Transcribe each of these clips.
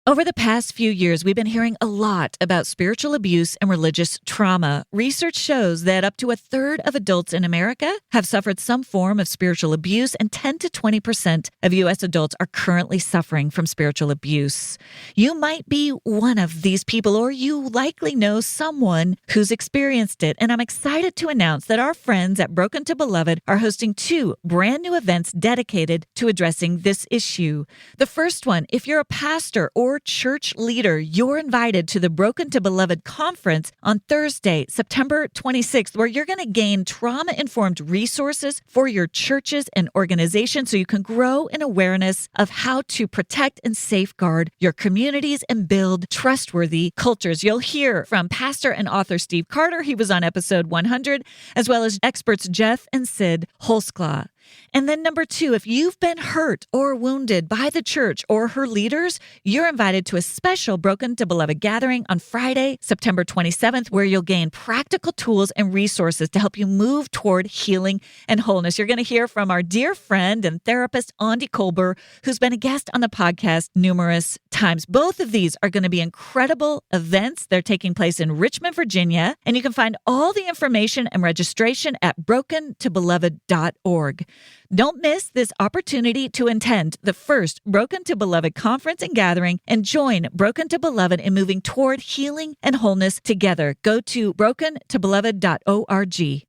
Over the past few years, we've been hearing a lot about spiritual abuse and religious trauma. Research shows that up to a third of adults in America have suffered some form of spiritual abuse, and 10 to 20% of U.S. adults are currently suffering from spiritual abuse. You might be one of these people, or you likely know someone who's experienced it. And I'm excited to announce that our friends at Broken to Beloved are hosting 2 brand new events dedicated to addressing this issue. The first one, if you're a pastor or church leader, you're invited to the Broken to Beloved conference on Thursday, September 26th, where you're going to gain trauma-informed resources for your churches and organizations so you can grow in awareness of how to protect and safeguard your communities and build trustworthy cultures. You'll hear from pastor and author Steve Carter. He was on episode 100, as well as experts Jeff and Sid Holsclaw. And then number 2, if you've been hurt or wounded by the church or her leaders, you're invited to a special Broken to Beloved gathering on Friday, September 27th, where you'll gain practical tools and resources to help you move toward healing and wholeness. You're going to hear from our dear friend and therapist, Andi Kolber, who's been a guest on the podcast numerous times. Both of these are going to be incredible events. They're taking place in Richmond, Virginia, and you can find all the information and registration at brokentobeloved.org. Don't miss this opportunity to attend the first Broken to Beloved conference and gathering and join Broken to Beloved in moving toward healing and wholeness together. Go to brokentobeloved.org.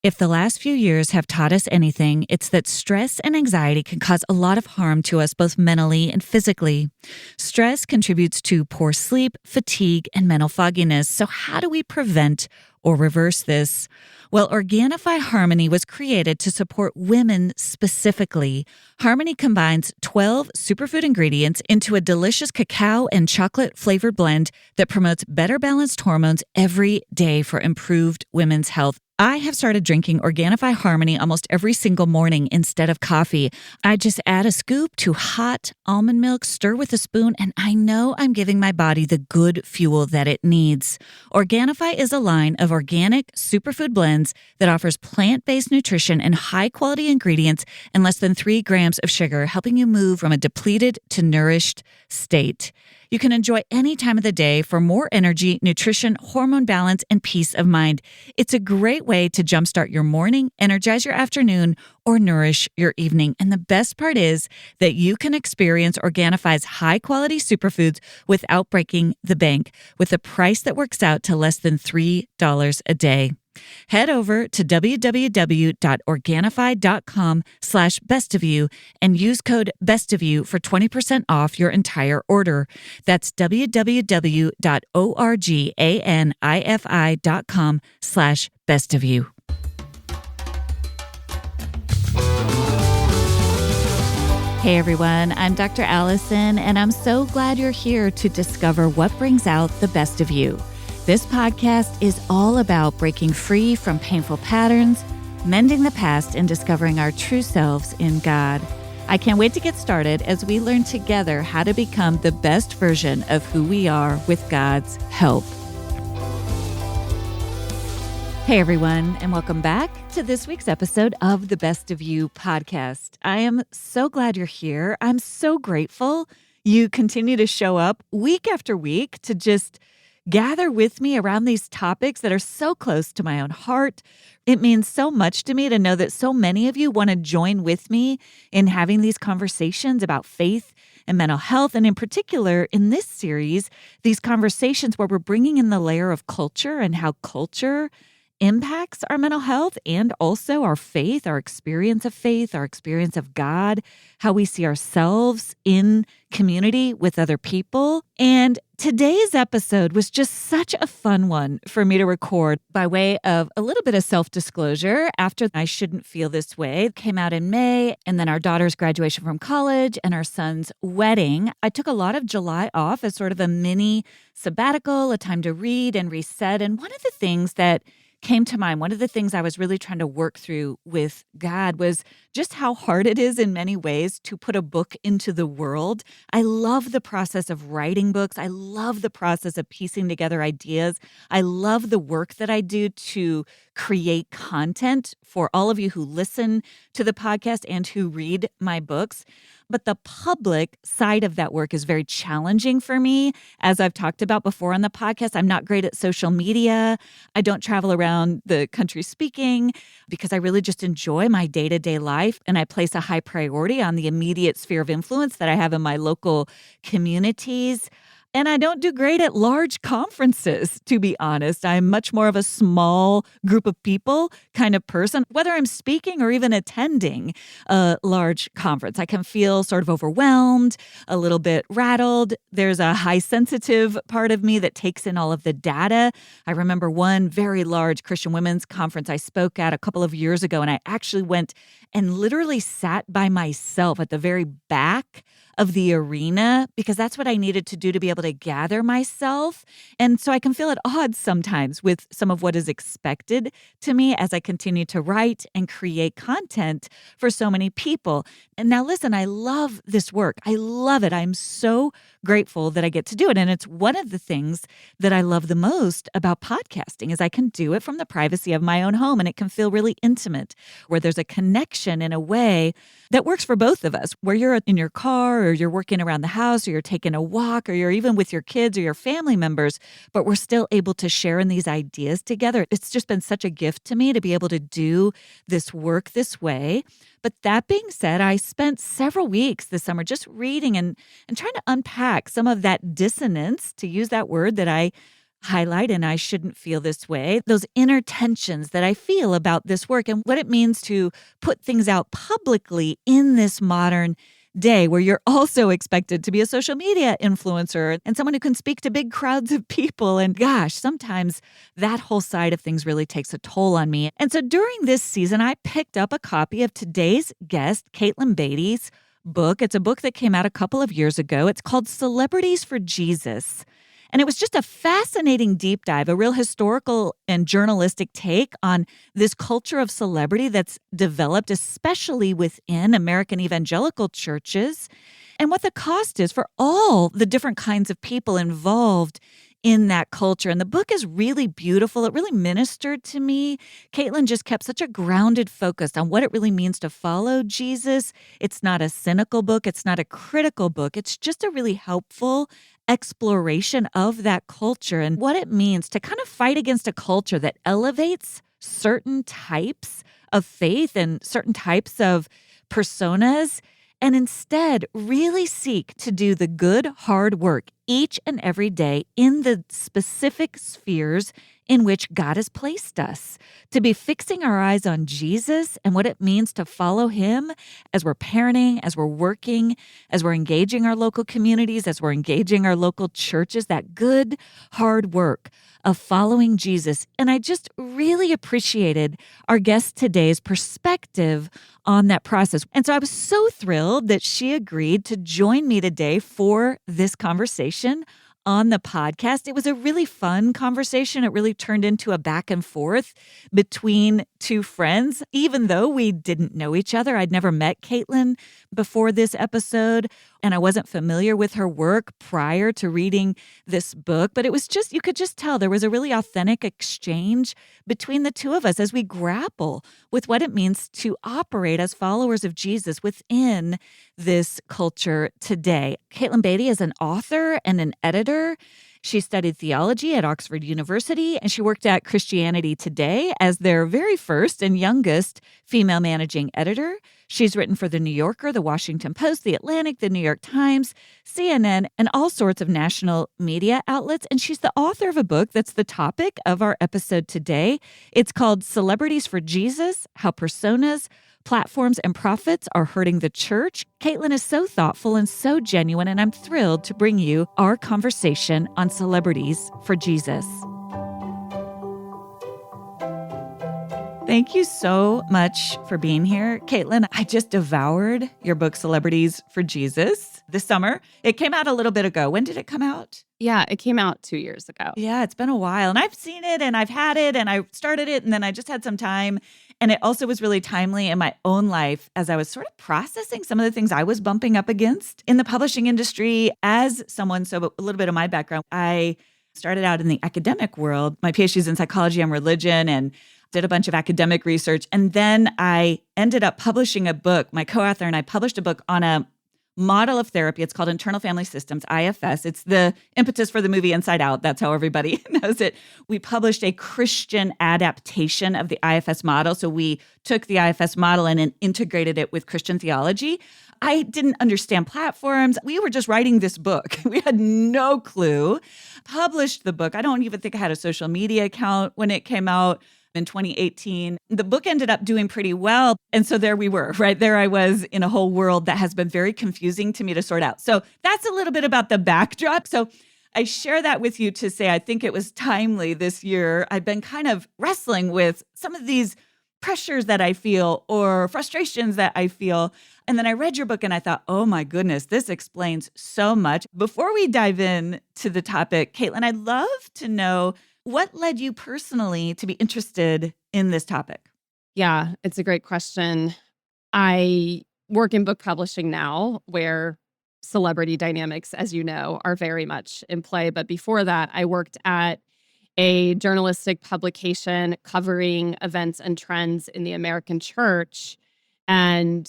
If the last few years have taught us anything, it's that stress and anxiety can cause a lot of harm to us both mentally and physically. Stress contributes to poor sleep, fatigue, and mental fogginess. So how do we prevent or reverse this? Well, Organifi Harmony was created to support women specifically. Harmony combines 12 superfood ingredients into a delicious cacao and chocolate-flavored blend that promotes better balanced hormones every day for improved women's health. I have started drinking Organifi Harmony almost every single morning instead of coffee. I just add a scoop to hot almond milk, stir with a spoon, and I know I'm giving my body the good fuel that it needs. Organifi is a line of organic superfood blends that offers plant-based nutrition and high-quality ingredients and less than 3 grams of sugar, helping you move from a depleted to nourished state. You can enjoy any time of the day for more energy, nutrition, hormone balance, and peace of mind. It's a great way to jumpstart your morning, energize your afternoon, or nourish your evening. And the best part is that you can experience Organifi's high-quality superfoods without breaking the bank, with a price that works out to less than $3 a day. Head over to www.organifi.com/bestofyou and use code bestofyou for 20% off your entire order. That's www.organifi.com/bestofyou. Hey everyone, I'm Dr. Allison, and I'm so glad you're here to discover what brings out the best of you. This podcast is all about breaking free from painful patterns, mending the past, and discovering our true selves in God. I can't wait to get started as we learn together how to become the best version of who we are with God's help. Hey everyone, and welcome back to this week's episode of the Best of You podcast. I am so glad you're here. I'm so grateful you continue to show up week after week to just gather with me around these topics that are so close to my own heart. It means so much to me to know that so many of you want to join with me in having these conversations about faith and mental health. And in particular, in this series, these conversations where we're bringing in the layer of culture and how culture impacts our mental health and also our faith, our experience of God, how we see ourselves in community with other people. And today's episode was just such a fun one for me to record by way of a little bit of self-disclosure after I Shouldn't Feel This Way. It came out in May, and then our daughter's graduation from college and our son's wedding. I took a lot of July off as sort of a mini sabbatical, a time to read and reset. And one of the things that came to mind, one of the things I was really trying to work through with God was just how hard it is in many ways to put a book into the world. I love the process of writing books. I love the process of piecing together ideas. I love the work that I do to create content for all of you who listen to the podcast and who read my books. But the public side of that work is very challenging for me. As I've talked about before on the podcast, I'm not great at social media. I don't travel around the country speaking because I really just enjoy my day-to-day life, and I place a high priority on the immediate sphere of influence that I have in my local communities. And I don't do great at large conferences, to be honest. I'm much more of a small group of people kind of person. Whether I'm speaking or even attending a large conference, I can feel sort of overwhelmed, a little bit rattled. There's a high sensitive part of me that takes in all of the data. I remember one very large Christian women's conference I spoke at a couple of years ago, and I actually went and literally sat by myself at the very back of the arena because that's what I needed to do to be able to gather myself. And so I can feel at odds sometimes with some of what is expected to me as I continue to write and create content for so many people. And now listen, I love this work. I love it. I'm so grateful that I get to do it. And it's one of the things that I love the most about podcasting is I can do it from the privacy of my own home, and it can feel really intimate, where there's a connection in a way that works for both of us, where you're in your car or you're working around the house or you're taking a walk or you're even with your kids or your family members, but we're still able to share in these ideas together. It's just been such a gift to me to be able to do this work this way. But that being said, I spent several weeks this summer just reading and trying to unpack some of that dissonance, to use that word that I highlight, and I shouldn't feel this way, those inner tensions that I feel about this work and what it means to put things out publicly in this modern day where you're also expected to be a social media influencer and someone who can speak to big crowds of people. And gosh, sometimes that whole side of things really takes a toll on me. And so during this season, I picked up a copy of today's guest, Katelyn Beaty's book. It's a book that came out a couple of years ago. It's called Celebrities for Jesus. And it was just a fascinating deep dive, a real historical and journalistic take on this culture of celebrity that's developed, especially within American evangelical churches, and what the cost is for all the different kinds of people involved in that culture. And the book is really beautiful. It really ministered to me. Katelyn just kept such a grounded focus on what it really means to follow Jesus. It's not a cynical book. It's not a critical book. It's just a really helpful exploration of that culture and what it means to kind of fight against a culture that elevates certain types of faith and certain types of personas, and instead really seek to do the good, hard work each and every day in the specific spheres in which God has placed us, to be fixing our eyes on Jesus and what it means to follow him as we're parenting, as we're working, as we're engaging our local communities, as we're engaging our local churches, that good, hard work of following Jesus. And I just really appreciated our guest today's perspective on that process. And so I was so thrilled that she agreed to join me today for this conversation on the podcast. It was a really fun conversation. It really turned into a back and forth between two friends, even though we didn't know each other. I'd never met Katelyn before this episode, and I wasn't familiar with her work prior to reading this book. But it was just, you could just tell there was a really authentic exchange between the two of us as we grapple with what it means to operate as followers of Jesus within this culture today. Katelyn Beaty is an author and an editor. She studied theology at Oxford University, and she worked at Christianity Today as their very first and youngest female managing editor. She's written for The New Yorker, The Washington Post, The Atlantic, The New York Times, CNN, and all sorts of national media outlets. And she's the author of a book that's the topic of our episode today. It's called Celebrities for Jesus: How Personas, Platforms, and Profits Are Hurting the Church. Katelyn is so thoughtful and so genuine, and I'm thrilled to bring you our conversation on Celebrities for Jesus. Thank you so much for being here. Katelyn, I just devoured your book, Celebrities for Jesus, this summer. It came out a little bit ago. When did it come out? Yeah, it came out 2 years ago. Yeah, it's been a while. And I've seen it and I've had it and I started it and then I just had some time. And it also was really timely in my own life as I was sort of processing some of the things I was bumping up against in the publishing industry as someone. So a little bit of my background, I started out in the academic world. My PhD is in psychology and religion and did a bunch of academic research. And then I ended up publishing a book. My co-author and I published a book on a model of therapy. It's called Internal Family Systems, IFS. It's the impetus for the movie Inside Out. That's how everybody knows it. We published a Christian adaptation of the IFS model. So we took the IFS model and integrated it with Christian theology. I didn't understand platforms. We were just writing this book. We had no clue. Published the book. I don't even think I had a social media account when it came out in 2018. The book ended up doing pretty well. And so there we were, right? There I was in a whole world that has been very confusing to me to sort out. So that's a little bit about the backdrop. So I share that with you to say, I think it was timely this year. I've been kind of wrestling with some of these pressures that I feel or frustrations that I feel. And then I read your book and I thought, oh my goodness, this explains so much. Before we dive in to the topic, Katelyn, I'd love to know what led you personally to be interested in this topic? Yeah, it's a great question. I work in book publishing now, where celebrity dynamics, as you know, are very much in play. But before that, I worked at a journalistic publication covering events and trends in the American church. And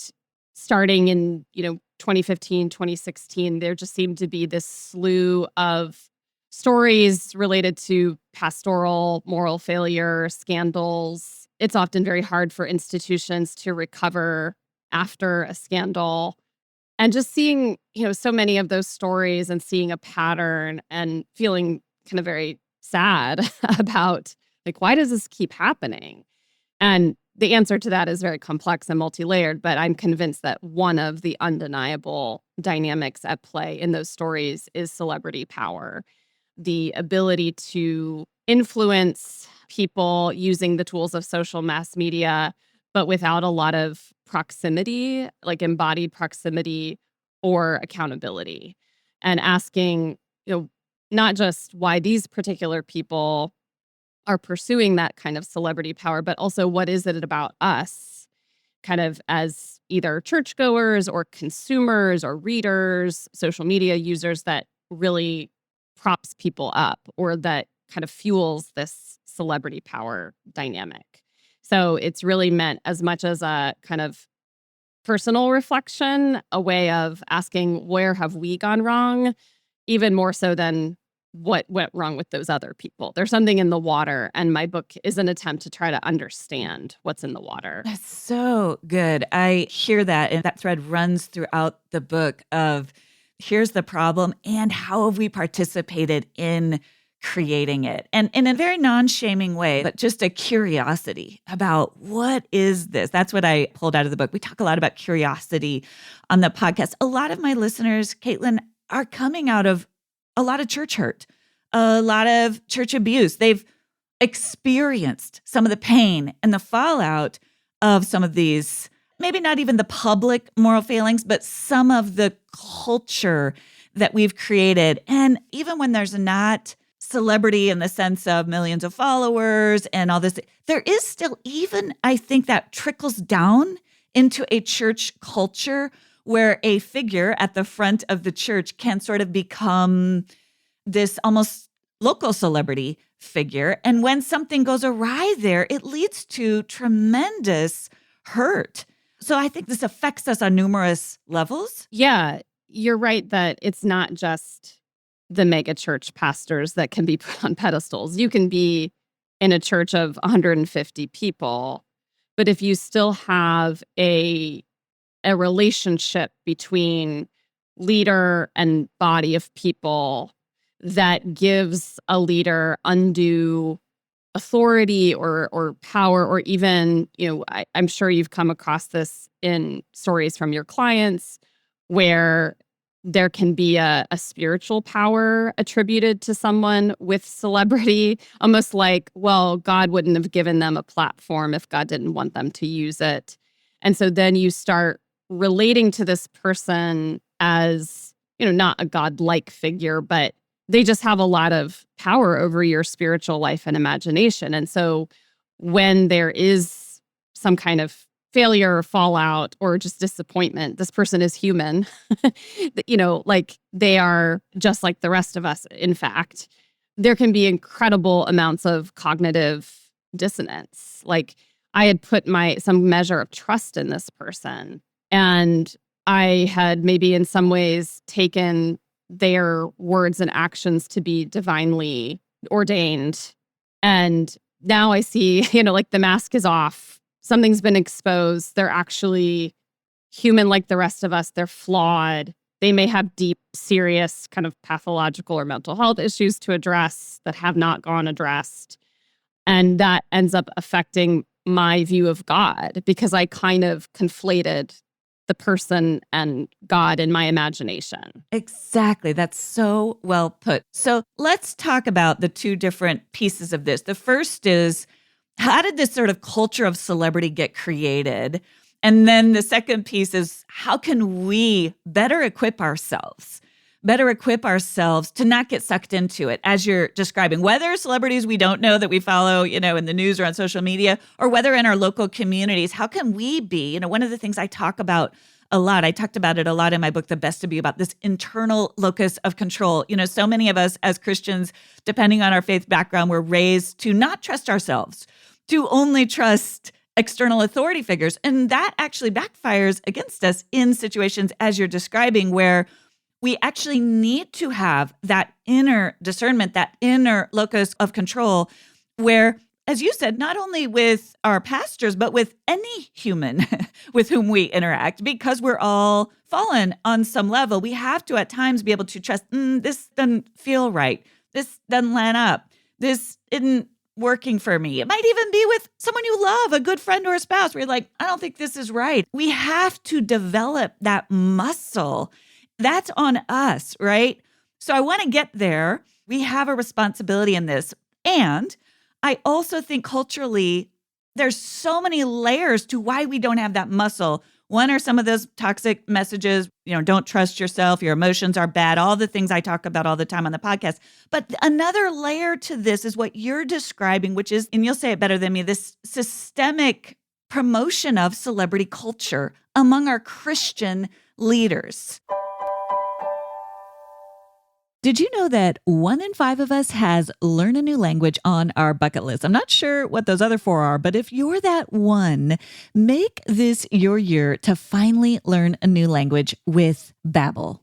starting in, 2015, 2016, there just seemed to be this slew of stories related to pastoral moral failure, scandals. It's often very hard for institutions to recover after a scandal. And just seeing, so many of those stories and seeing a pattern and feeling kind of very sad about, like, why does this keep happening? And the answer to that is very complex and multi-layered, but I'm convinced that one of the undeniable dynamics at play in those stories is celebrity power. The ability to influence people using the tools of social mass media, but without a lot of proximity, like embodied proximity or accountability. And asking, not just why these particular people are pursuing that kind of celebrity power, but also what is it about us, kind of as either churchgoers or consumers or readers, social media users, that really props people up or that kind of fuels this celebrity power dynamic. So it's really meant as much as a kind of personal reflection, a way of asking, where have we gone wrong? Even more so than what went wrong with those other people. There's something in the water, and my book is an attempt to try to understand what's in the water. That's so good. I hear that, and that thread runs throughout the book of here's the problem and how have we participated in creating it? And in a very non-shaming way, but just a curiosity about what is this? That's what I pulled out of the book. We talk a lot about curiosity on the podcast. A lot of my listeners, Katelyn, are coming out of a lot of church hurt, a lot of church abuse. They've experienced some of the pain and the fallout of some of these, maybe not even the public moral failings, but some of the culture that we've created. And even when there's not celebrity in the sense of millions of followers and all this, there is still, even I think, that trickles down into a church culture where a figure at the front of the church can sort of become this almost local celebrity figure. And when something goes awry there, it leads to tremendous hurt. So I think this affects us on numerous levels. Yeah, you're right that it's not just the mega church pastors that can be put on pedestals. You can be in a church of 150 people, but if you still have a relationship between leader and body of people that gives a leader undue authority or power, or even, I'm sure you've come across this in stories from your clients where there can be a spiritual power attributed to someone with celebrity, almost like, well, God wouldn't have given them a platform if God didn't want them to use it. And so then you start relating to this person as, not a God-like figure, but they just have a lot of power over your spiritual life and imagination. And so when there is some kind of failure or fallout or just disappointment, this person is human, like they are just like the rest of us. In fact, there can be incredible amounts of cognitive dissonance. Like I had put some measure of trust in this person, and I had maybe in some ways taken their words and actions to be divinely ordained. And now I see, like the mask is off. Something's been exposed. They're actually human like the rest of us. They're flawed. They may have deep, serious kind of pathological or mental health issues to address that have not gone addressed. And that ends up affecting my view of God because I kind of conflated the person and God in my imagination. Exactly. That's so well put. So let's talk about the two different pieces of this. The first is, how did this sort of culture of celebrity get created? And then the second piece is, how can we better equip ourselves to not get sucked into it, as you're describing, whether celebrities we don't know that we follow, in the news or on social media, or whether in our local communities. How can we be, one of the things I talk about a lot, I talked about it a lot in my book, The Best of You, about this internal locus of control. So many of us as Christians, depending on our faith background, we're raised to not trust ourselves, to only trust external authority figures. And that actually backfires against us in situations, as you're describing, where we actually need to have that inner discernment, that inner locus of control, where, as you said, not only with our pastors, but with any human with whom we interact, because we're all fallen on some level, we have to at times be able to trust, this doesn't feel right. This doesn't line up. This isn't working for me. It might even be with someone you love, a good friend or a spouse, where you're like, I don't think this is right. We have to develop that muscle. That's on us, right? So I want to get there. We have a responsibility in this. And I also think culturally, there's so many layers to why we don't have that muscle. One are some of those toxic messages, don't trust yourself, your emotions are bad, all the things I talk about all the time on the podcast. But another layer to this is what you're describing, which is, and you'll say it better than me, this systemic promotion of celebrity culture among our Christian leaders. Did you know that 1 in 5 of us has learn a new language on our bucket list? I'm not sure what those other 4 are, but if you're that one, make this your year to finally learn a new language with Babbel.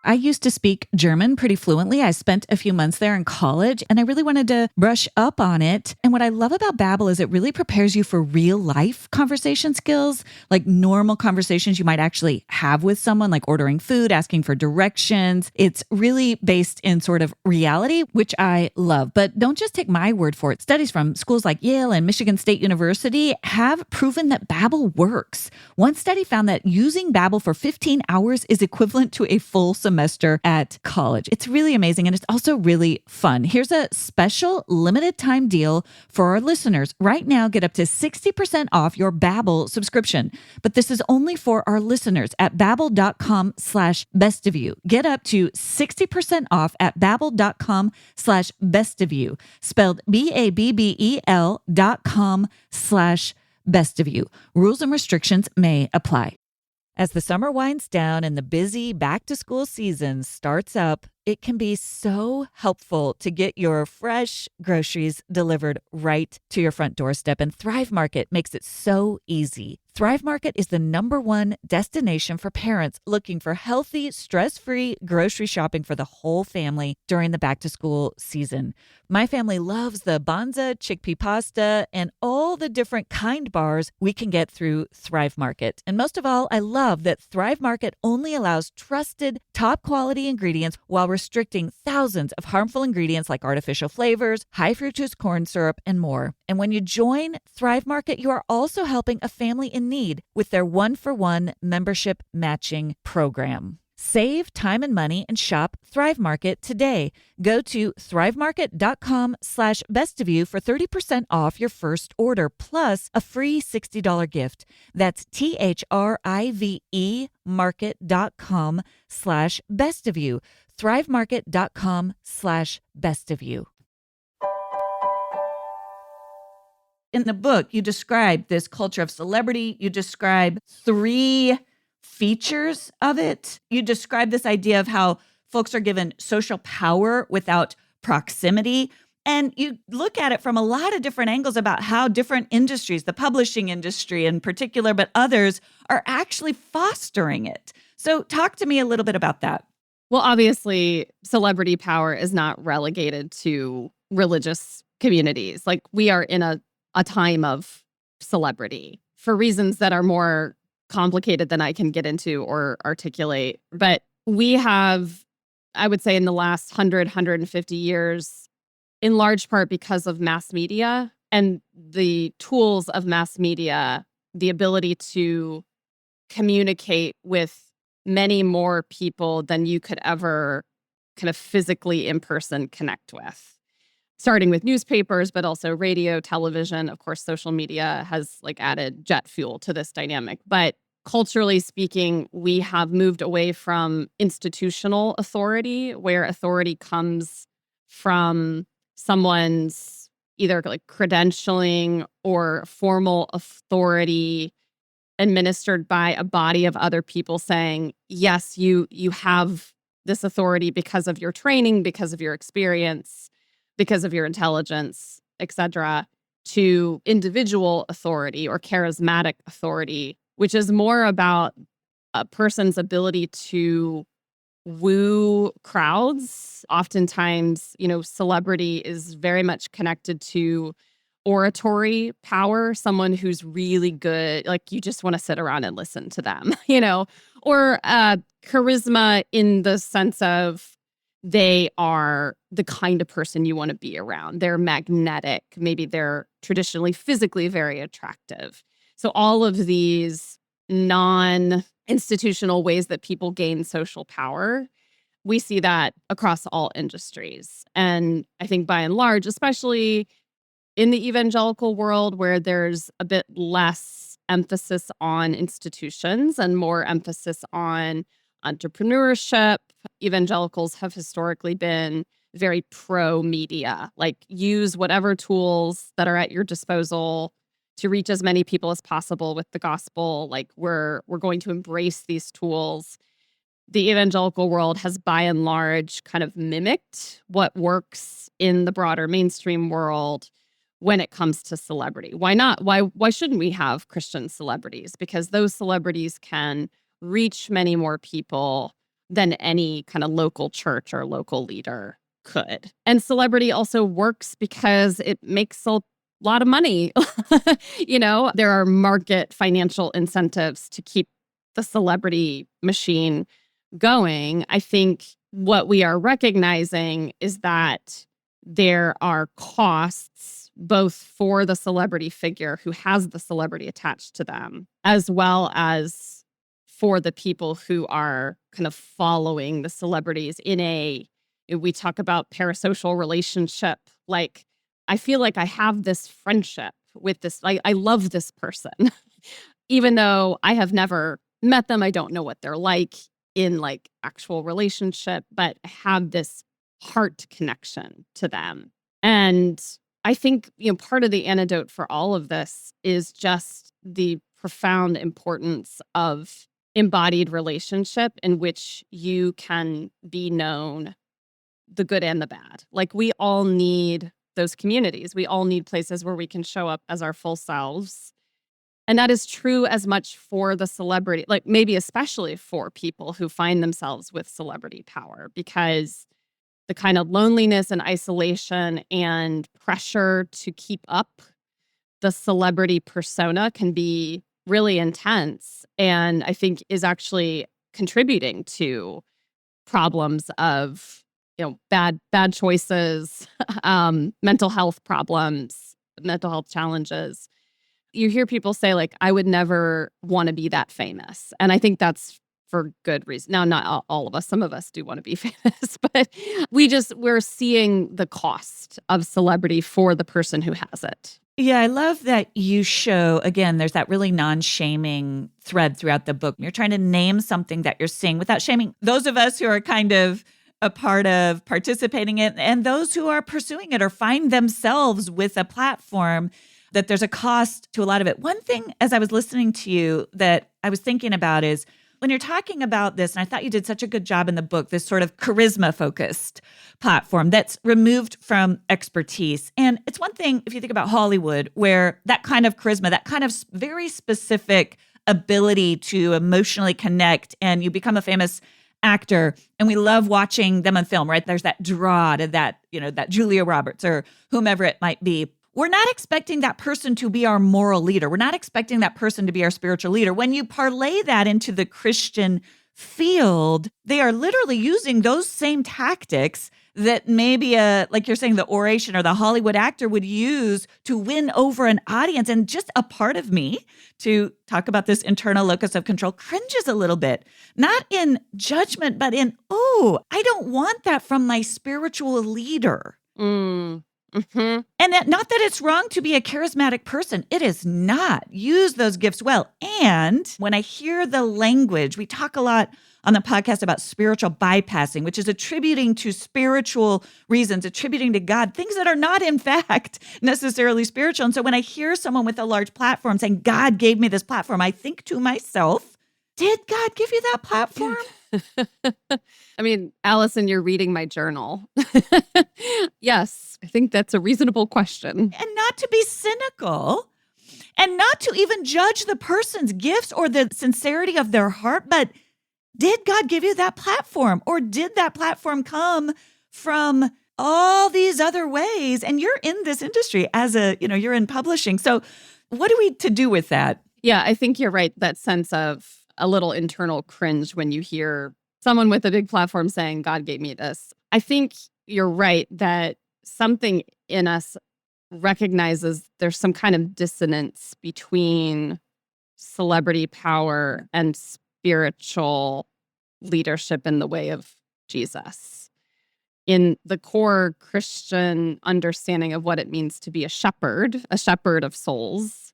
I used to speak German pretty fluently. I spent a few months there in college, and I really wanted to brush up on it. And what I love about Babbel is it really prepares you for real life conversation skills, like normal conversations you might actually have with someone, like ordering food, asking for directions. It's really based in sort of reality, which I love. But don't just take my word for it. Studies from schools like Yale and Michigan State University have proven that Babbel works. One study found that using Babbel for 15 hours is equivalent to a full semester at college. It's really amazing, and it's also really fun. Here's a special limited time deal for our listeners. Right now, get up to 60% off your Babbel subscription. But this is only for our listeners at babbel.com/bestofyou. Get up to 60% off at babbel.com/bestofyou, spelled BABBEL.com/bestofyou. Rules and restrictions may apply. As the summer winds down and the busy back-to-school season starts up, it can be so helpful to get your fresh groceries delivered right to your front doorstep, and Thrive Market makes it so easy. Thrive Market is the #1 destination for parents looking for healthy, stress-free grocery shopping for the whole family during the back-to-school season. My family loves the Banza chickpea pasta and all the different kind bars we can get through Thrive Market. And most of all, I love that Thrive Market only allows trusted, top-quality ingredients while restricting thousands of harmful ingredients like artificial flavors, high fructose corn syrup, and more. And when you join Thrive Market, you are also helping a family in need with their 1-for-1 membership matching program. Save time and money and shop Thrive Market today. Go to thrivemarket.com/bestofyou for 30% off your first order, plus a free $60 gift. That's THRIVE market.com/bestofyou. thrivemarket.com/bestofyou. In the book, you describe this culture of celebrity. You describe 3 features of it. You describe this idea of how folks are given social power without proximity. And you look at it from a lot of different angles about how different industries, the publishing industry in particular, but others, are actually fostering it. So talk to me a little bit about that. Well, obviously, celebrity power is not relegated to religious communities. Like, we are in a time of celebrity for reasons that are more complicated than I can get into or articulate. But we have, I would say, in the last 150 years, in large part because of mass media and the tools of mass media, the ability to communicate with many more people than you could ever kind of physically in person connect with. Starting with newspapers, but also radio, television. Of course, social media has added jet fuel to this dynamic. But culturally speaking, we have moved away from institutional authority, where authority comes from someone's either credentialing or formal authority administered by a body of other people saying, yes, you have this authority because of your training, because of your experience, because of your intelligence, etc., to individual authority or charismatic authority, which is more about a person's ability to woo crowds. Oftentimes, celebrity is very much connected to oratory power, someone who's really good, you just want to sit around and listen to them, or charisma in the sense of they are the kind of person you want to be around. They're magnetic. Maybe they're traditionally physically very attractive. So all of these non-institutional ways that people gain social power, we see that across all industries. And I think by and large, especially in the evangelical world, where there's a bit less emphasis on institutions and more emphasis on entrepreneurship, evangelicals have historically been very pro-media, use whatever tools that are at your disposal to reach as many people as possible with the gospel. We're going to embrace these tools. The evangelical world has by and large kind of mimicked what works in the broader mainstream world when it comes to celebrity. Why not? Why shouldn't we have Christian celebrities? Because those celebrities can reach many more people than any kind of local church or local leader could. And celebrity also works because it makes a lot of money. There are market financial incentives to keep the celebrity machine going. I think what we are recognizing is that there are costs both for the celebrity figure who has the celebrity attached to them, as well as for the people who are kind of following the celebrities we talk about parasocial relationship. I feel like I have this friendship with this, I love this person, even though I have never met them. I don't know what they're like in actual relationship, but I have this heart connection to them. And I think, part of the antidote for all of this is just the profound importance of embodied relationship in which you can be known, the good and the bad. We all need those communities. We all need places where we can show up as our full selves. And that is true as much for the celebrity, maybe especially for people who find themselves with celebrity power, because the kind of loneliness and isolation and pressure to keep up the celebrity persona can be really intense, and I think is actually contributing to problems of bad choices, mental health problems, mental health challenges. You hear people say I would never want to be that famous, and I think that's for good reason. Now, not all of us. Some of us do want to be famous, but we're seeing the cost of celebrity for the person who has it. Yeah, I love that you show, again, there's that really non-shaming thread throughout the book. You're trying to name something that you're seeing without shaming those of us who are kind of a part of participating in it and those who are pursuing it or find themselves with a platform, that there's a cost to a lot of it. One thing, as I was listening to you, that I was thinking about is when you're talking about this, and I thought you did such a good job in the book, this sort of charisma-focused platform that's removed from expertise. And it's one thing, if you think about Hollywood, where that kind of charisma, that kind of very specific ability to emotionally connect, and you become a famous actor, and we love watching them on film, right? There's that draw to that, that Julia Roberts or whomever it might be. We're not expecting that person to be our moral leader. We're not expecting that person to be our spiritual leader. When you parlay that into the Christian field, they are literally using those same tactics that maybe like you're saying, the oration or the Hollywood actor would use to win over an audience. And just a part of me, to talk about this internal locus of control, cringes a little bit, not in judgment, but in, I don't want that from my spiritual leader. Mm-hmm. And not that it's wrong to be a charismatic person. It is not. Use those gifts well. And when I hear the language, we talk a lot on the podcast about spiritual bypassing, which is attributing to spiritual reasons, attributing to God, things that are not, in fact, necessarily spiritual. And so when I hear someone with a large platform saying, God gave me this platform, I think to myself, did God give you that platform? I mean, Allison, you're reading my journal. Yes, I think that's a reasonable question. And not to be cynical and not to even judge the person's gifts or the sincerity of their heart, but did God give you that platform? Or did that platform come from all these other ways? And you're in this industry as you're in publishing. So what are we to do with that? Yeah, I think you're right. That sense of a little internal cringe when you hear someone with a big platform saying, God gave me this. I think you're right that something in us recognizes there's some kind of dissonance between celebrity power and spiritual leadership in the way of Jesus. In the core Christian understanding of what it means to be a shepherd of souls,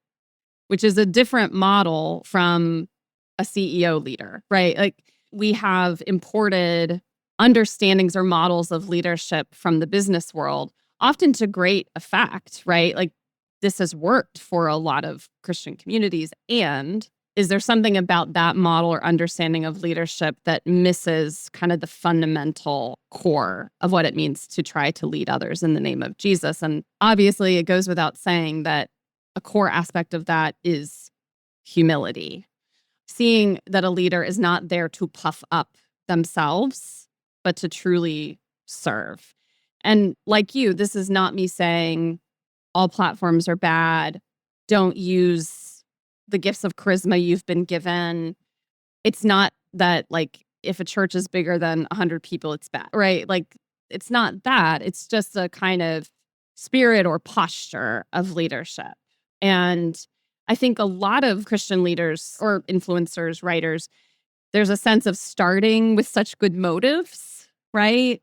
which is a different model from a CEO leader, right? Like we have imported understandings or models of leadership from the business world, often to great effect, right? Like this has worked for a lot of Christian communities. And is there something about that model or understanding of leadership that misses kind of the fundamental core of what it means to try to lead others in the name of Jesus? And obviously it goes without saying that a core aspect of that is humility. Seeing that a leader is not there to puff up themselves, but to truly serve. And like you, this is not me saying all platforms are bad. Don't use the gifts of charisma you've been given. It's not that like if a church is bigger than 100 people, it's bad, right? Like it's not that. It's just a kind of spirit or posture of leadership. And I think a lot of Christian leaders or influencers, writers, there's a sense of starting with such good motives, right?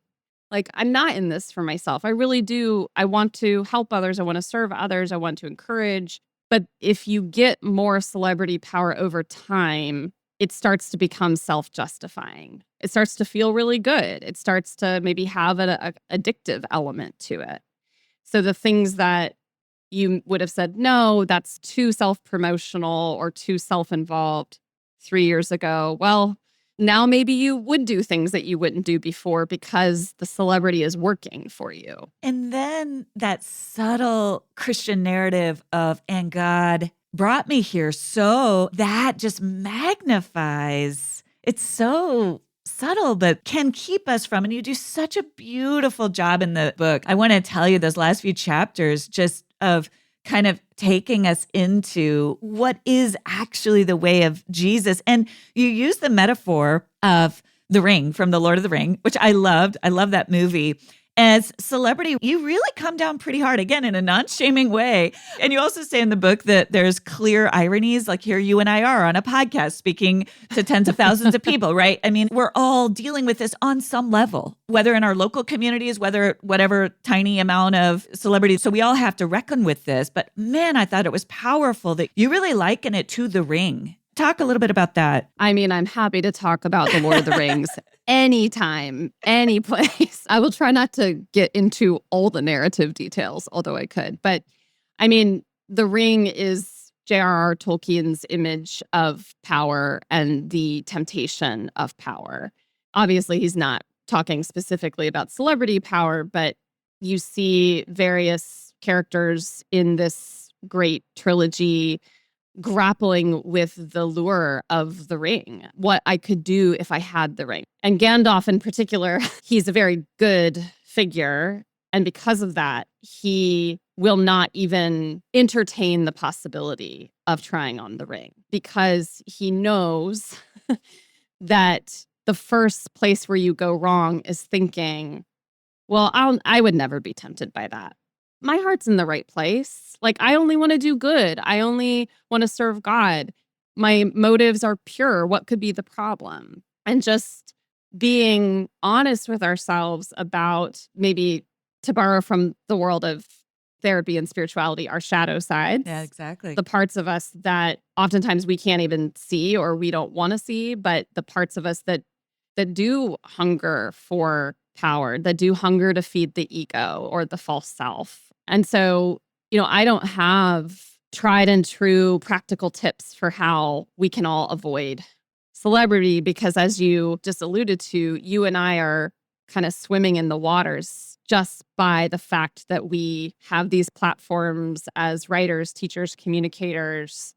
Like, I'm not in this for myself. I really do. I want to help others. I want to serve others. I want to encourage. But if you get more celebrity power over time, it starts to become self-justifying. It starts to feel really good. It starts to maybe have an addictive element to it. So the things that you would have said, no, that's too self-promotional or too self-involved 3 years ago. Well, now maybe you would do things that you wouldn't do before because the celebrity is working for you. And then that subtle Christian narrative of, and God brought me here. So that just magnifies. It's so subtle, but can keep us from, and you do such a beautiful job in the book. I want to tell you those last few chapters just of kind of taking us into what is actually the way of Jesus. And you use the metaphor of the ring from the Lord of the Ring, which I loved. I love that movie. As celebrity, you really come down pretty hard, again, in a non-shaming way. And you also say in the book that there's clear ironies, like here you and I are on a podcast speaking to tens of thousands of people, right? I mean, we're all dealing with this on some level, whether in our local communities, whether whatever tiny amount of celebrities. So we all have to reckon with this. But man, I thought it was powerful that you really liken it to The Ring. Talk a little bit about that. I mean, I'm happy to talk about The Lord of the Rings anytime, any place. I will try not to get into all the narrative details, although I could. But I mean, The Ring is J.R.R. Tolkien's image of power and the temptation of power. Obviously, he's not talking specifically about celebrity power, but you see various characters in this great trilogy grappling with the lure of the ring, what I could do if I had the ring. And Gandalf in particular, he's a very good figure. And because of that, he will not even entertain the possibility of trying on the ring because he knows that the first place where you go wrong is thinking, well, I would never be tempted by that. My heart's in the right place. Like, I only want to do good. I only want to serve God. My motives are pure. What could be the problem? And just being honest with ourselves about, maybe to borrow from the world of therapy and spirituality, our shadow sides. Yeah, exactly. The parts of us that oftentimes we can't even see or we don't want to see, but the parts of us that do hunger for power, that do hunger to feed the ego or the false self. And so, I don't have tried and true practical tips for how we can all avoid celebrity because, as you just alluded to, you and I are kind of swimming in the waters just by the fact that we have these platforms as writers, teachers, communicators.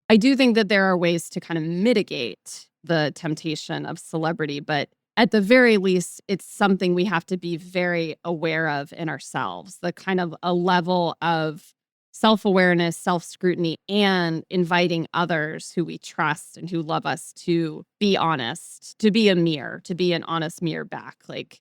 I do think that there are ways to kind of mitigate the temptation of celebrity, but at the very least, it's something we have to be very aware of in ourselves, the kind of a level of self-awareness, self-scrutiny, and inviting others who we trust and who love us to be honest, to be a mirror, to be an honest mirror back. Like,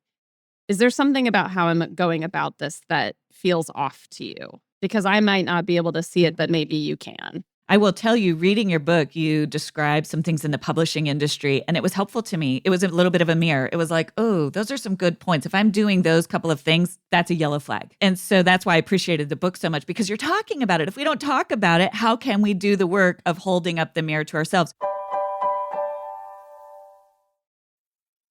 is there something about how I'm going about this that feels off to you? Because I might not be able to see it, but maybe you can. I will tell you, reading your book, you described some things in the publishing industry, and it was helpful to me. It was a little bit of a mirror. It was like, oh, those are some good points. If I'm doing those couple of things, that's a yellow flag. And so that's why I appreciated the book so much, because you're talking about it. If we don't talk about it, how can we do the work of holding up the mirror to ourselves?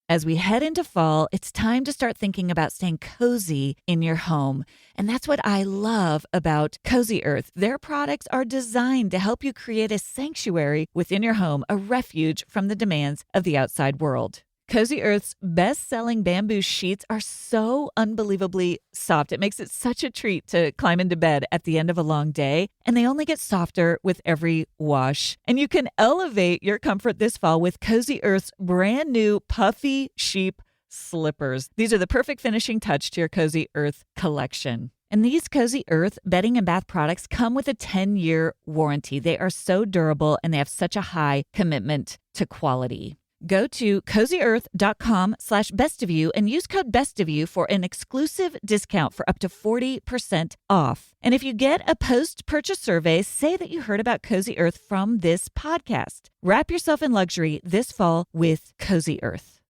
As we head into fall, it's time to start thinking about staying cozy in your home. And that's what I love about Cozy Earth. Their products are designed to help you create a sanctuary within your home, a refuge from the demands of the outside world. Cozy Earth's best-selling bamboo sheets are so unbelievably soft. It makes it such a treat to climb into bed at the end of a long day, and they only get softer with every wash. And you can elevate your comfort this fall with Cozy Earth's brand new puffy sheep slippers. These are the perfect finishing touch to your Cozy Earth collection. And these Cozy Earth bedding and bath products come with a 10-year warranty. They are so durable, and they have such a high commitment to quality. Go to cozyearth.com/bestofyou and use code bestofyou for an exclusive discount for up to 40% off. And if you get a post-purchase survey, say that you heard about Cozy Earth from this podcast. Wrap yourself in luxury this fall with Cozy Earth.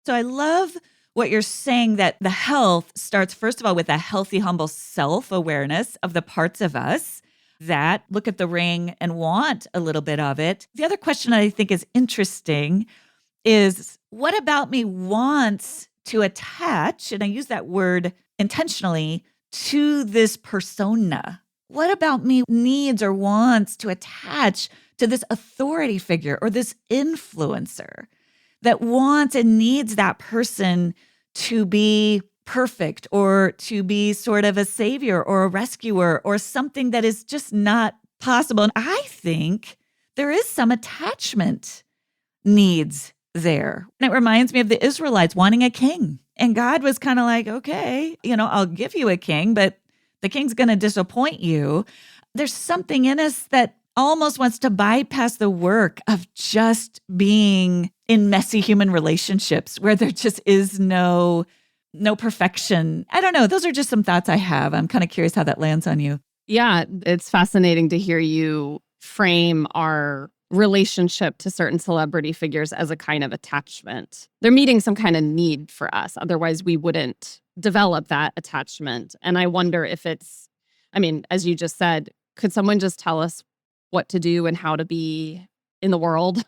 So I love what you're saying, that the health starts, first of all, with a healthy, humble self-awareness of the parts of us that look at the ring and want a little bit of it. The other question I think is interesting is, what about me wants to attach, and I use that word intentionally, to this persona? What about me needs or wants to attach to this authority figure or this influencer that wants and needs that person to be perfect or to be sort of a savior or a rescuer or something that is just not possible? And I think there is some attachment needs there. And it reminds me of the Israelites wanting a king. And God was kind of like, okay, I'll give you a king, but the king's going to disappoint you. There's something in us that almost wants to bypass the work of just being in messy human relationships where there just is no perfection. I don't know. Those are just some thoughts I have. I'm kind of curious how that lands on you. Yeah, it's fascinating to hear you frame our relationship to certain celebrity figures as a kind of attachment. They're meeting some kind of need for us. Otherwise, we wouldn't develop that attachment. And I wonder if it's, I mean, as you just said, could someone just tell us what to do and how to be in the world?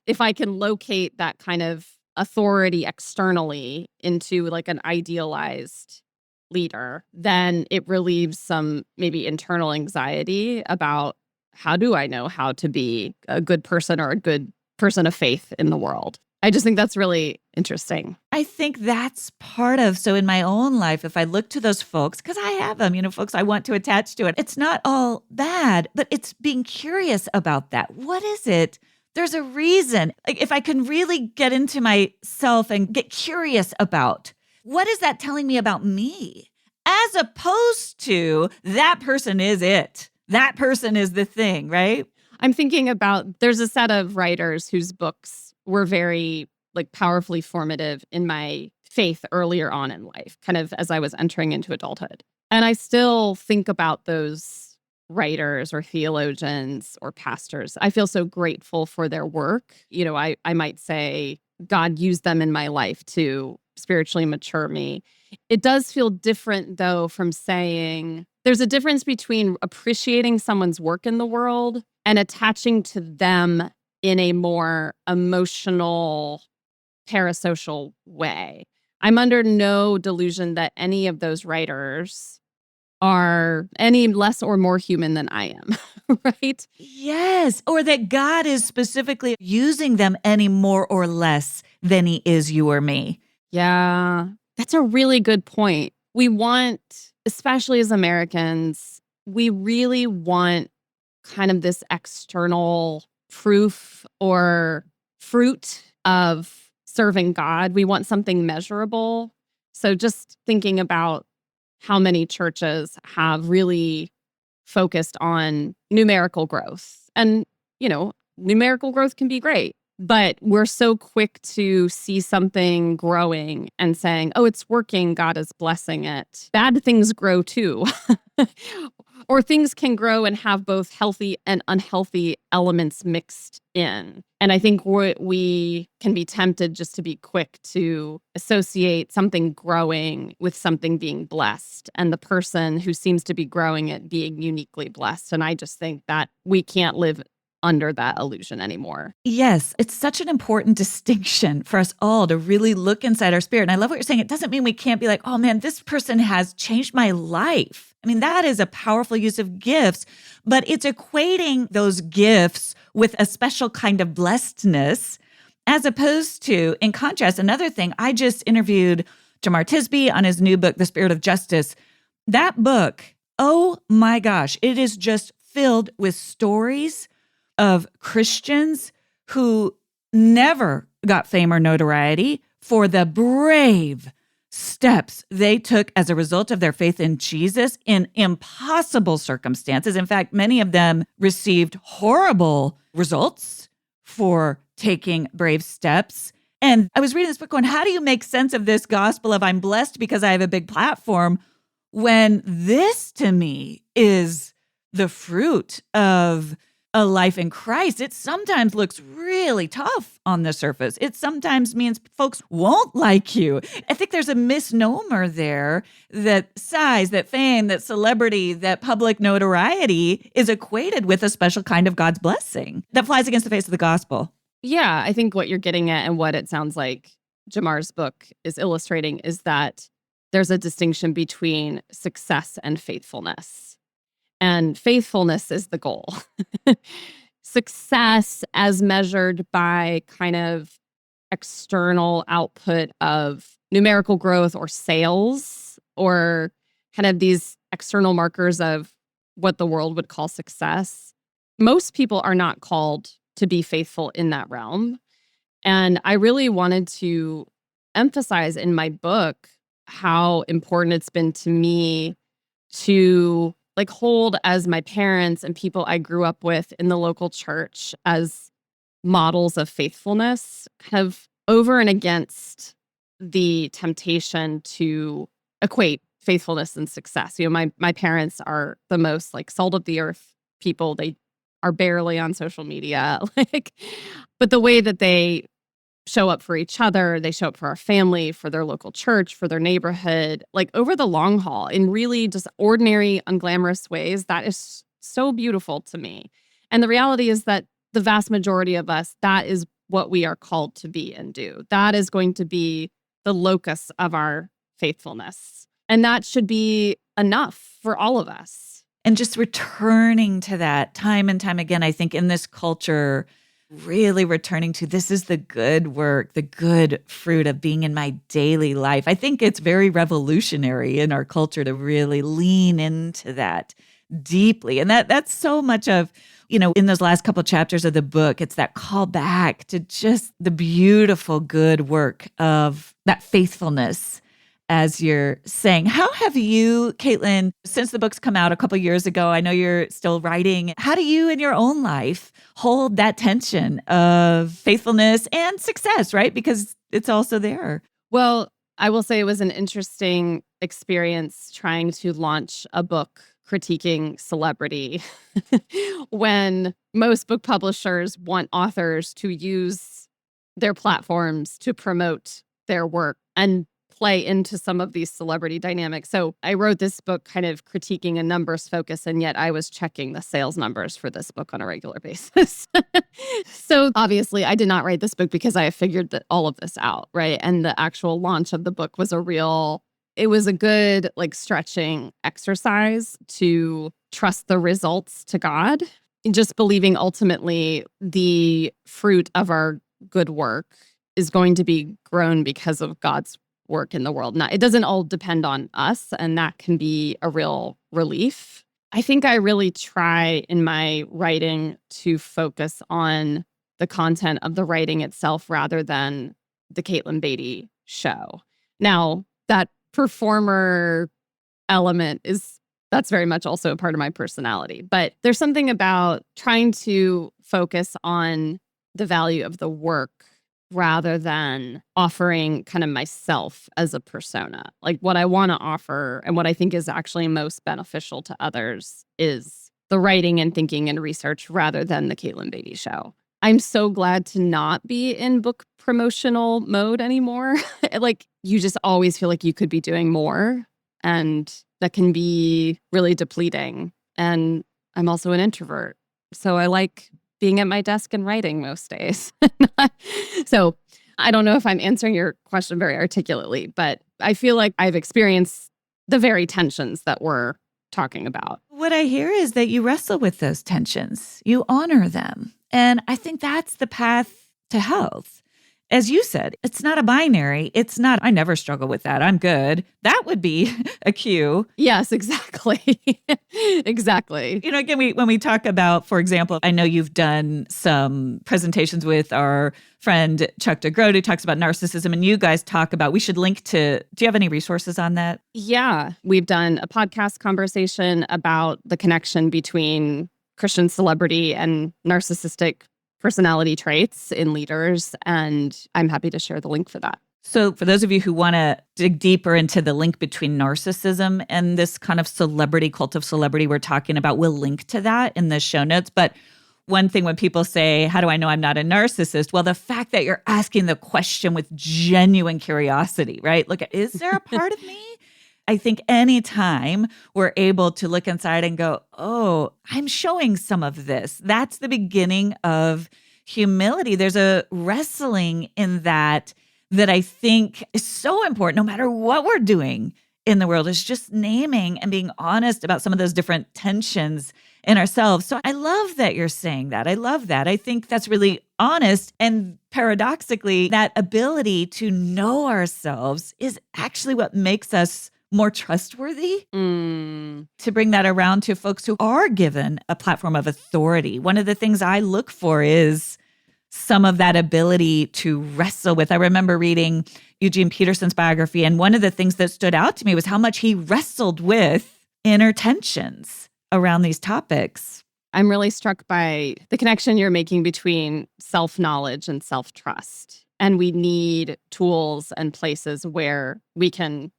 If I can locate that kind of authority externally into like an idealized leader, then it relieves some maybe internal anxiety about how do I know how to be a good person or a good person of faith in the world. I just think that's really interesting. I think that's part of, so in my own life, if I look to those folks, because I have them, folks I want to attach to it, it's not all bad, but it's being curious about that. What is it? There's a reason. Like if I can really get into myself and get curious about what is that telling me about me, as opposed to that person is it. That person is the thing, right? I'm thinking about, there's a set of writers whose books were very like powerfully formative in my faith earlier on in life, kind of as I was entering into adulthood. And I still think about those writers or theologians or pastors. I feel so grateful for their work. I might say God used them in my life to spiritually mature me. It does feel different, though, from saying there's a difference between appreciating someone's work in the world and attaching to them in a more emotional, parasocial way. I'm under no delusion that any of those writers are any less or more human than I am, right? Yes, or that God is specifically using them any more or less than he is you or me. Yeah, that's a really good point. We want, especially as Americans, we really want kind of this external proof or fruit of serving God. We want something measurable. So just thinking about how many churches have really focused on numerical growth. And, numerical growth can be great, but we're so quick to see something growing and saying, oh, it's working, God is blessing it. Bad things grow too. Or things can grow and have both healthy and unhealthy elements mixed in. And I think we can be tempted just to be quick to associate something growing with something being blessed and the person who seems to be growing it being uniquely blessed. And I just think that we can't live under that illusion anymore. Yes, it's such an important distinction for us all to really look inside our spirit. And I love what you're saying. It doesn't mean we can't be like, oh man, this person has changed my life. I mean, that is a powerful use of gifts, but it's equating those gifts with a special kind of blessedness, as opposed to, in contrast, another thing, I just interviewed Jamar Tisby on his new book, The Spirit of Justice. That book, oh my gosh, it is just filled with stories of Christians who never got fame or notoriety for the brave steps they took as a result of their faith in Jesus in impossible circumstances. In fact, many of them received horrible results for taking brave steps. And I was reading this book going, how do you make sense of this gospel of I'm blessed because I have a big platform when this to me is the fruit of a life in Christ? It sometimes looks really tough on the surface. It sometimes means folks won't like you. I think there's a misnomer there that size, that fame, that celebrity, that public notoriety is equated with a special kind of God's blessing that flies against the face of the gospel. Yeah, I think what you're getting at and what it sounds like Jamar's book is illustrating is that there's a distinction between success and faithfulness. And faithfulness is the goal. Success as measured by kind of external output of numerical growth or sales or kind of these external markers of what the world would call success. Most people are not called to be faithful in that realm. And I really wanted to emphasize in my book how important it's been to me to like hold as my parents and people I grew up with in the local church as models of faithfulness, kind of over and against the temptation to equate faithfulness and success. My parents are the most like salt of the earth people. They are barely on social media, but the way that they show up for each other, they show up for our family, for their local church, for their neighborhood, like over the long haul in really just ordinary, unglamorous ways. That is so beautiful to me. And the reality is that the vast majority of us, that is what we are called to be and do. That is going to be the locus of our faithfulness. And that should be enough for all of us. And just returning to that time and time again, I think in this culture, really returning to this is the good work, the good fruit of being in my daily life. I think it's very revolutionary in our culture to really lean into that deeply. And that's so much of, in those last couple chapters of the book, it's that call back to just the beautiful good work of that faithfulness, as you're saying. How have you, Katelyn, since the book's come out a couple years ago, I know you're still writing, how do you in your own life hold that tension of faithfulness and success, right? Because it's also there. Well, I will say it was an interesting experience trying to launch a book critiquing celebrity when most book publishers want authors to use their platforms to promote their work and play into some of these celebrity dynamics. So I wrote this book kind of critiquing a numbers focus, and yet I was checking the sales numbers for this book on a regular basis. So obviously I did not write this book because I figured that all of this out, right? And the actual launch of the book was it was a good like stretching exercise to trust the results to God, and just believing ultimately the fruit of our good work is going to be grown because of God's work in the world. Now, it doesn't all depend on us, and that can be a real relief. I think I really try in my writing to focus on the content of the writing itself rather than the Katelyn Beaty show. Now, that performer element that's very much also a part of my personality. But there's something about trying to focus on the value of the work rather than offering kind of myself as a persona. Like what I want to offer and what I think is actually most beneficial to others is the writing and thinking and research rather than the Katelyn Beaty show. I'm so glad to not be in book promotional mode anymore. Like you just always feel like you could be doing more, and that can be really depleting. And I'm also an introvert, so I like being at my desk and writing most days. So I don't know if I'm answering your question very articulately, but I feel like I've experienced the very tensions that we're talking about. What I hear is that you wrestle with those tensions. You honor them. And I think that's the path to health. As you said, it's not a binary. It's not, I never struggle with that. I'm good. That would be a cue. Yes, exactly. Exactly. Again, when we talk about, for example, I know you've done some presentations with our friend Chuck DeGroat, who talks about narcissism, and you guys talk about, we should link to, do you have any resources on that? Yeah. We've done a podcast conversation about the connection between Christian celebrity and narcissistic personality traits in leaders, and I'm happy to share the link for that. So for those of you who want to dig deeper into the link between narcissism and this kind of cult of celebrity we're talking about, we'll link to that in the show notes. But one thing when people say, how do I know I'm not a narcissist? Well, the fact that you're asking the question with genuine curiosity, right? Look, is there a part of me? I think anytime we're able to look inside and go, oh, I'm showing some of this, that's the beginning of humility. There's a wrestling in that I think is so important, no matter what we're doing in the world, is just naming and being honest about some of those different tensions in ourselves. So I love that you're saying that. I love that. I think that's really honest. And paradoxically, that ability to know ourselves is actually what makes us more trustworthy. To bring that around to folks who are given a platform of authority. One of the things I look for is some of that ability to wrestle with. I remember reading Eugene Peterson's biography, and one of the things that stood out to me was how much he wrestled with inner tensions around these topics. I'm really struck by the connection you're making between self-knowledge and self-trust. And we need tools and places where we can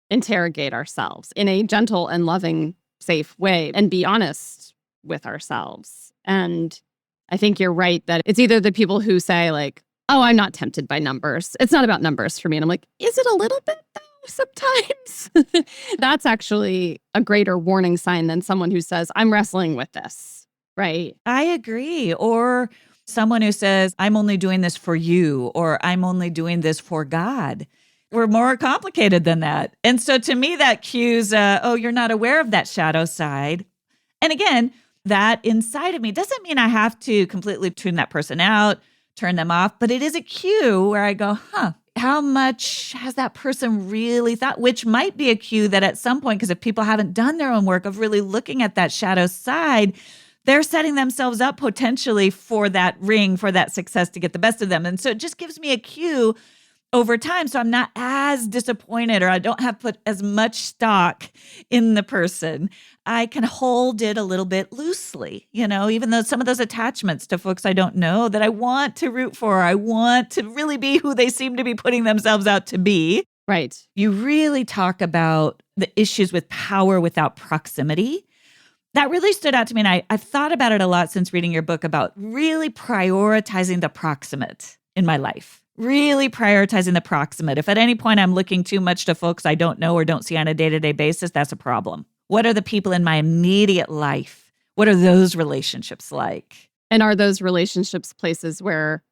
interrogate ourselves in a gentle and loving, safe way and be honest with ourselves. And I think you're right that it's either the people who say like, oh, I'm not tempted by numbers. It's not about numbers for me. And I'm like, is it a little bit though sometimes? That's actually a greater warning sign than someone who says, I'm wrestling with this, right? I agree. Or someone who says, I'm only doing this for you, or I'm only doing this for God. We're more complicated than that. And so to me, that cues, oh, you're not aware of that shadow side. And again, that inside of me doesn't mean I have to completely tune that person out, turn them off, but it is a cue where I go, how much has that person really thought? Which might be a cue that at some point, because if people haven't done their own work of really looking at that shadow side, they're setting themselves up potentially for that ring, for that success to get the best of them. And so it just gives me a cue over time. So I'm not as disappointed, or I don't have put as much stock in the person. I can hold it a little bit loosely, even though some of those attachments to folks I don't know that I want to root for, I want to really be who they seem to be putting themselves out to be. Right. You really talk about the issues with power without proximity. That really stood out to me. And I've thought about it a lot since reading your book about really prioritizing the proximate in my life. Really prioritizing the proximate. If at any point I'm looking too much to folks I don't know or don't see on a day-to-day basis, that's a problem. What are the people in my immediate life? What are those relationships like? And are those relationships places where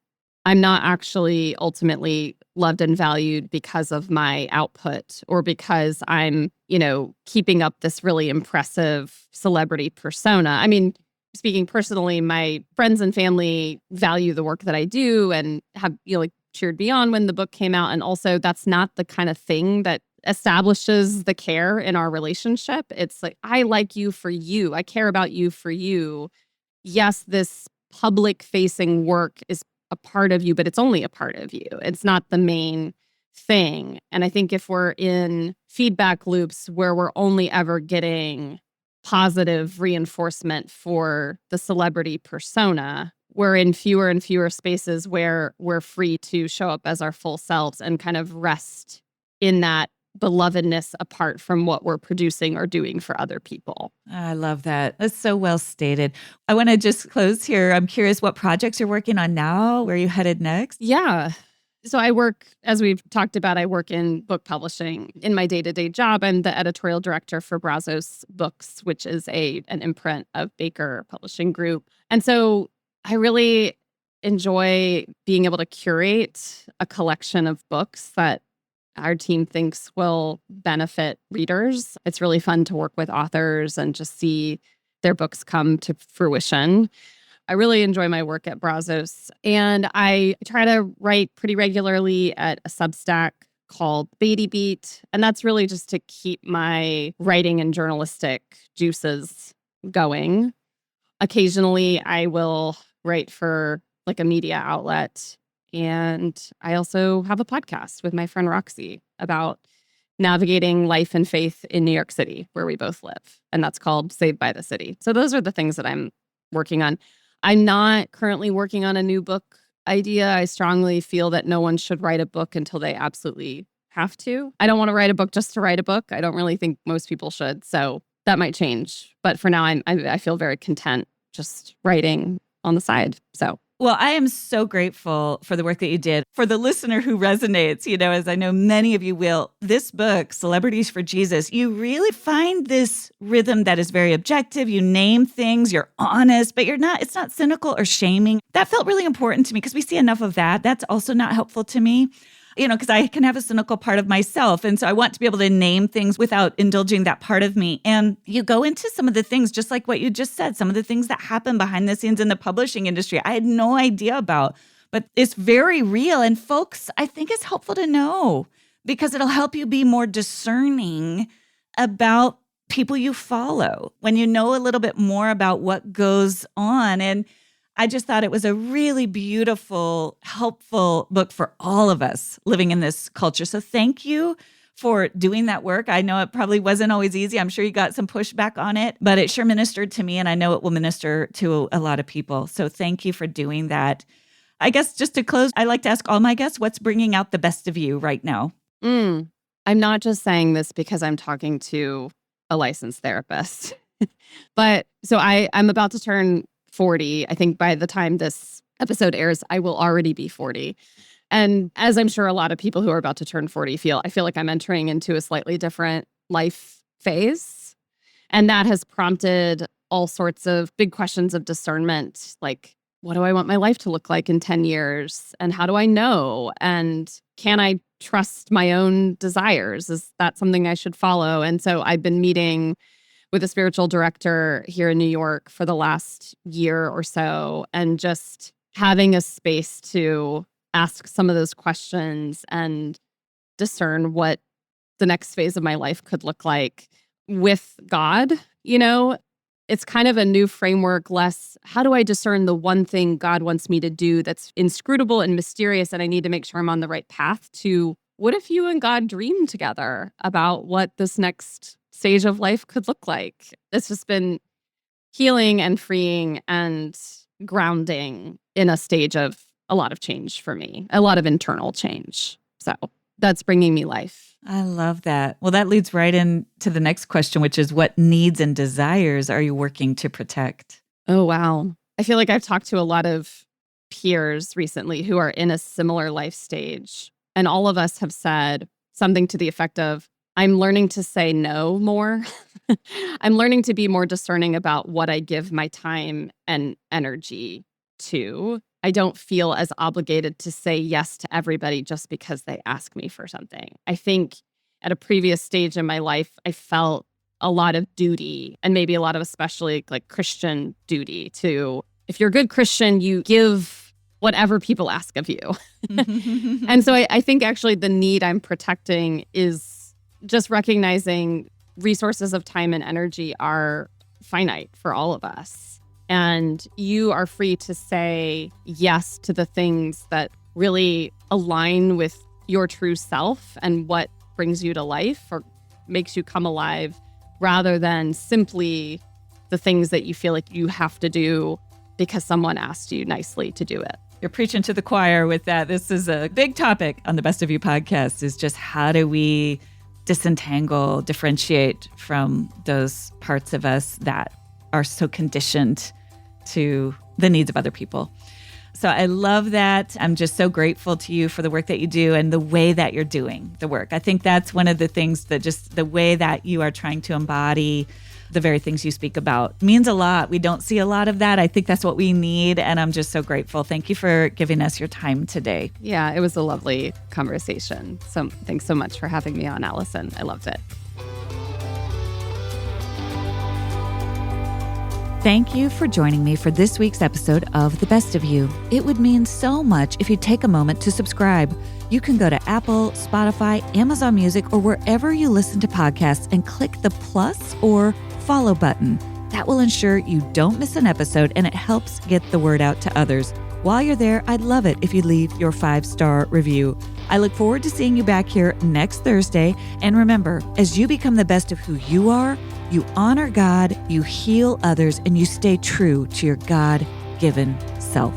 I'm not actually ultimately loved and valued because of my output, or because I'm, keeping up this really impressive celebrity persona? I mean, speaking personally, my friends and family value the work that I do and have, cheered me on when the book came out. And also, that's not the kind of thing that establishes the care in our relationship. It's like, I like you for you. I care about you for you. Yes, this public facing work is a part of you, but it's only a part of you. It's not the main thing. And I think if we're in feedback loops where we're only ever getting positive reinforcement for the celebrity persona, we're in fewer and fewer spaces where we're free to show up as our full selves and kind of rest in that belovedness apart from what we're producing or doing for other people. I love that. That's so well stated. I want to just close here. I'm curious what projects you're working on now. Where are you headed next? Yeah. So I work, as we've talked about, I work in book publishing. In my day-to-day job, I'm the editorial director for Brazos Books, which is an imprint of Baker Publishing Group. And so I really enjoy being able to curate a collection of books that our team thinks will benefit readers. It's really fun to work with authors and just see their books come to fruition. I really enjoy my work at Brazos, and I try to write pretty regularly at a Substack called Beaty Beat, and that's really just to keep my writing and journalistic juices going. Occasionally, I will write for like a media outlet, and I also have a podcast with my friend Roxy about navigating life and faith in New York City, where we both live, and that's called Saved by the City. So those are the things that I'm working on. I'm not currently working on a new book idea. I strongly feel that no one should write a book until they absolutely have to. I don't want to write a book just to write a book. I don't really think most people should. So that might change. But for now, I feel very content just writing on the side. So. Well, I am so grateful for the work that you did. For the listener who resonates, as I know many of you will, this book, Celebrities for Jesus, you really find this rhythm that is very objective. You name things, you're honest, but it's not cynical or shaming. That felt really important to me because we see enough of that. That's also not helpful to me. Because I can have a cynical part of myself. And so I want to be able to name things without indulging that part of me. And you go into some of the things, just like what you just said, some of the things that happen behind the scenes in the publishing industry, I had no idea about, but it's very real. And folks, I think it's helpful to know because it'll help you be more discerning about people you follow when you know a little bit more about what goes on. And I just thought it was a really beautiful, helpful book for all of us living in this culture. So thank you for doing that work. I know it probably wasn't always easy. I'm sure you got some pushback on it, but it sure ministered to me, and I know it will minister to a lot of people. So thank you for doing that. I guess just to close, I like to ask all my guests, what's bringing out the best of you right now? I'm not just saying this because I'm talking to a licensed therapist, but so I'm about to turn 40. I think by the time this episode airs, I will already be 40. And as I'm sure a lot of people who are about to turn 40 I feel like I'm entering into a slightly different life phase. And that has prompted all sorts of big questions of discernment, like, what do I want my life to look like in 10 years? And how do I know? And can I trust my own desires? Is that something I should follow? And so I've been meeting with a spiritual director here in New York for the last year or so, and just having a space to ask some of those questions and discern what the next phase of my life could look like with God. It's kind of a new framework, less how do I discern the one thing God wants me to do that's inscrutable and mysterious, and I need to make sure I'm on the right path, to what if you and God dream together about what this next stage of life could look like? It's just been healing and freeing and grounding in a stage of a lot of change for me, a lot of internal change. So that's bringing me life. I love that. Well, that leads right into the next question, which is what needs and desires are you working to protect? Oh, wow. I feel like I've talked to a lot of peers recently who are in a similar life stage. And all of us have said something to the effect of, I'm learning to say no more. I'm learning to be more discerning about what I give my time and energy to. I don't feel as obligated to say yes to everybody just because they ask me for something. I think at a previous stage in my life, I felt a lot of duty, and maybe a lot of especially like Christian duty to, if you're a good Christian, you give whatever people ask of you. And so I think actually the need I'm protecting is just recognizing resources of time and energy are finite for all of us. And you are free to say yes to the things that really align with your true self and what brings you to life or makes you come alive, rather than simply the things that you feel like you have to do because someone asked you nicely to do it. You're preaching to the choir with that. This is a big topic on the Best of You podcast, is just how do we disentangle, differentiate from those parts of us that are so conditioned to the needs of other people. So I love that. I'm just so grateful to you for the work that you do and the way that you're doing the work. I think that's one of the things that just the way that you are trying to embody the very things you speak about means a lot. We don't see a lot of that. I think that's what we need. And I'm just so grateful. Thank you for giving us your time today. Yeah, it was a lovely conversation. So thanks so much for having me on, Allison. I loved it. Thank you for joining me for this week's episode of The Best of You. It would mean so much if you take a moment to subscribe. You can go to Apple, Spotify, Amazon Music, or wherever you listen to podcasts and click the plus or follow button. That will ensure you don't miss an episode, and it helps get the word out to others. While you're there, I'd love it if you leave your 5-star review. I look forward to seeing you back here next Thursday. And remember, as you become the best of who you are, you honor God, you heal others, and you stay true to your God-given self.